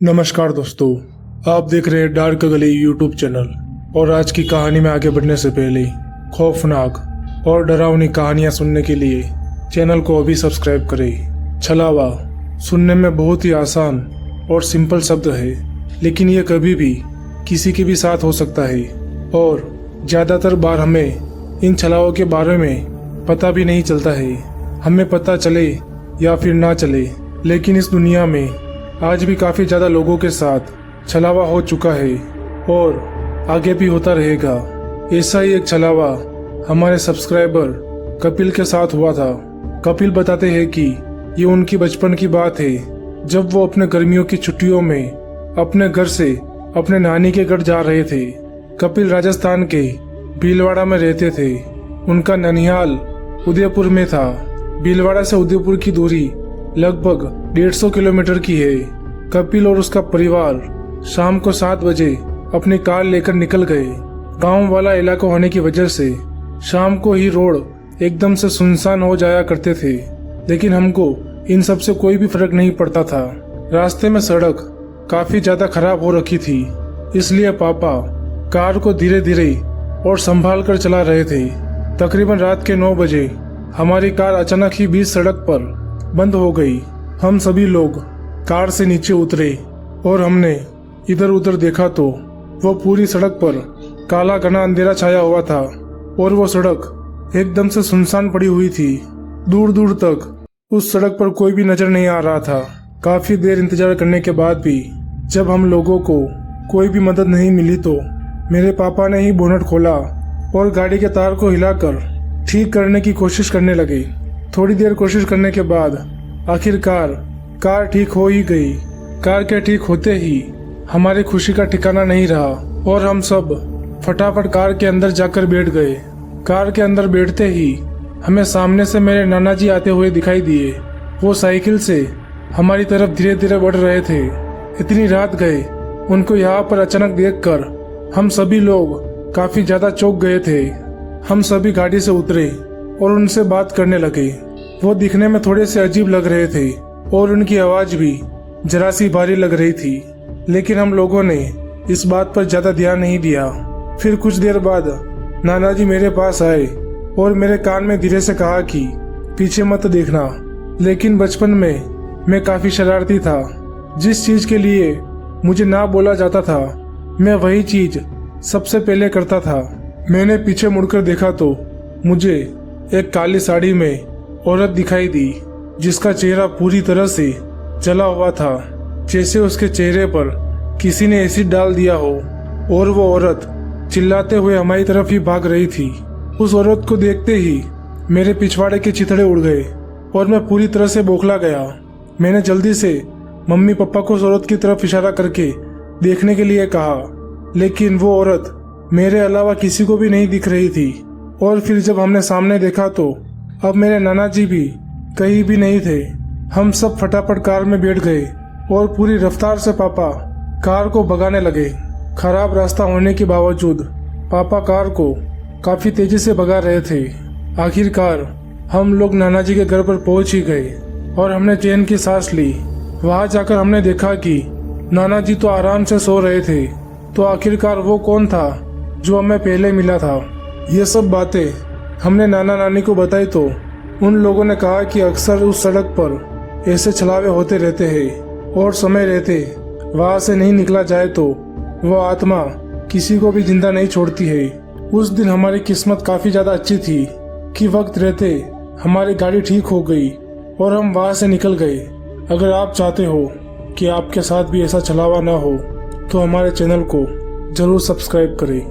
नमस्कार दोस्तों, आप देख रहे हैं डार्क गली यूट्यूब चैनल। और आज की कहानी में आगे बढ़ने से पहले खौफनाक और डरावनी कहानियां सुनने के लिए चैनल को अभी सब्सक्राइब करें। छलावा सुनने में बहुत ही आसान और सिंपल शब्द है, लेकिन यह कभी भी किसी के भी साथ हो सकता है और ज़्यादातर बार हमें इन छलावों के बारे में पता भी नहीं चलता है। हमें पता चले या फिर ना चले, लेकिन इस दुनिया में आज भी काफ़ी ज़्यादा लोगों के साथ छलावा हो चुका है और आगे भी होता रहेगा। ऐसा ही एक छलावा हमारे सब्सक्राइबर कपिल के साथ हुआ था। कपिल बताते हैं कि ये उनकी बचपन की बात है, जब वो अपने गर्मियों की छुट्टियों में अपने घर से अपने नानी के घर जा रहे थे। कपिल राजस्थान के भीलवाड़ा में रहते थे। उनका ननिहाल उदयपुर में था। भीलवाड़ा से उदयपुर की दूरी लगभग 150 किलोमीटर की है। कपिल और उसका परिवार शाम को 7 बजे अपनी कार लेकर निकल गए। गांव वाला इलाका होने की वजह से शाम को ही रोड एकदम से सुनसान हो जाया करते थे, लेकिन हमको इन सब से कोई भी फर्क नहीं पड़ता था। रास्ते में सड़क काफी ज्यादा खराब हो रखी थी, इसलिए पापा कार को धीरे धीरे और संभाल कर चला रहे थे। तकरीबन रात के 9 बजे हमारी कार अचानक ही बीच सड़क पर बंद हो गई। हम सभी लोग कार से नीचे उतरे और हमने इधर उधर देखा तो वो पूरी सड़क पर काला घना अंधेरा छाया हुआ था और वो सड़क एकदम से सुनसान पड़ी हुई थी। दूर दूर तक उस सड़क पर कोई भी नजर नहीं आ रहा था। काफी देर इंतजार करने के बाद भी जब हम लोगों को कोई भी मदद नहीं मिली तो मेरे पापा ने ही बोनट खोला और गाड़ी के तार को हिलाकर ठीक करने की कोशिश करने लगे। थोड़ी देर कोशिश करने के बाद आखिरकार कार ठीक हो ही गई। कार के ठीक होते ही हमारी खुशी का ठिकाना नहीं रहा और हम सब फटाफट कार के अंदर जाकर बैठ गए। कार के अंदर बैठते ही हमें सामने से मेरे नाना जी आते हुए दिखाई दिए। वो साइकिल से हमारी तरफ धीरे धीरे बढ़ रहे थे। इतनी रात गए उनको यहाँ पर अचानक देखकर हम सभी लोग काफी ज्यादा चौंक गए थे। हम सभी गाड़ी से उतरे और उनसे बात करने लगे। वो दिखने में थोड़े से अजीब लग रहे थे और उनकी आवाज भी जरा सी भारी लग रही थी, लेकिन हम लोगों ने इस बात पर ज्यादा ध्यान नहीं दिया। फिर कुछ देर बाद नाना जी मेरे पास आए और मेरे कान में धीरे से कहा कि पीछे मत देखना। लेकिन बचपन में मैं काफी शरारती था। जिस चीज के लिए मुझे ना बोला जाता था मैं वही चीज सबसे पहले करता था। मैंने पीछे मुड़कर देखा तो मुझे एक काली साड़ी में औरत दिखाई दी, जिसका चेहरा पूरी तरह से जला हुआ था, जैसे उसके चेहरे पर किसी ने एसिड डाल दिया हो। और वो औरत चिल्लाते हुए हमारी तरफ ही भाग रही थी। उस औरत को देखते ही मेरे पिछवाड़े के चिथड़े उड़ गए और मैं पूरी तरह से बौखला गया। मैंने जल्दी से मम्मी पापा को उस औरत की तरफ इशारा करके देखने के लिए कहा, लेकिन वो औरत मेरे अलावा किसी को भी नहीं दिख रही थी। और फिर जब हमने सामने देखा तो अब मेरे नाना जी भी कहीं भी नहीं थे। हम सब फटाफट कार में बैठ गए और पूरी रफ्तार से पापा कार को भगाने लगे। खराब रास्ता होने के बावजूद पापा कार को काफी तेजी से भगा रहे थे। आखिरकार हम लोग नाना जी के घर पर पहुंच ही गए और हमने चैन की सांस ली। वहां जाकर हमने देखा कि नाना जी तो आराम से सो रहे थे। तो आखिरकार वो कौन था जो हमें पहले मिला था? ये सब बातें हमने नाना नानी को बताई तो उन लोगों ने कहा कि अक्सर उस सड़क पर ऐसे छलावे होते रहते हैं और समय रहते वहां से नहीं निकला जाए तो वो आत्मा किसी को भी जिंदा नहीं छोड़ती है। उस दिन हमारी किस्मत काफी ज्यादा अच्छी थी कि वक्त रहते हमारी गाड़ी ठीक हो गई और हम वहां से निकल गए। अगर आप चाहते हो कि आपके साथ भी ऐसा छलावा ना हो तो हमारे चैनल को जरूर सब्सक्राइब करें।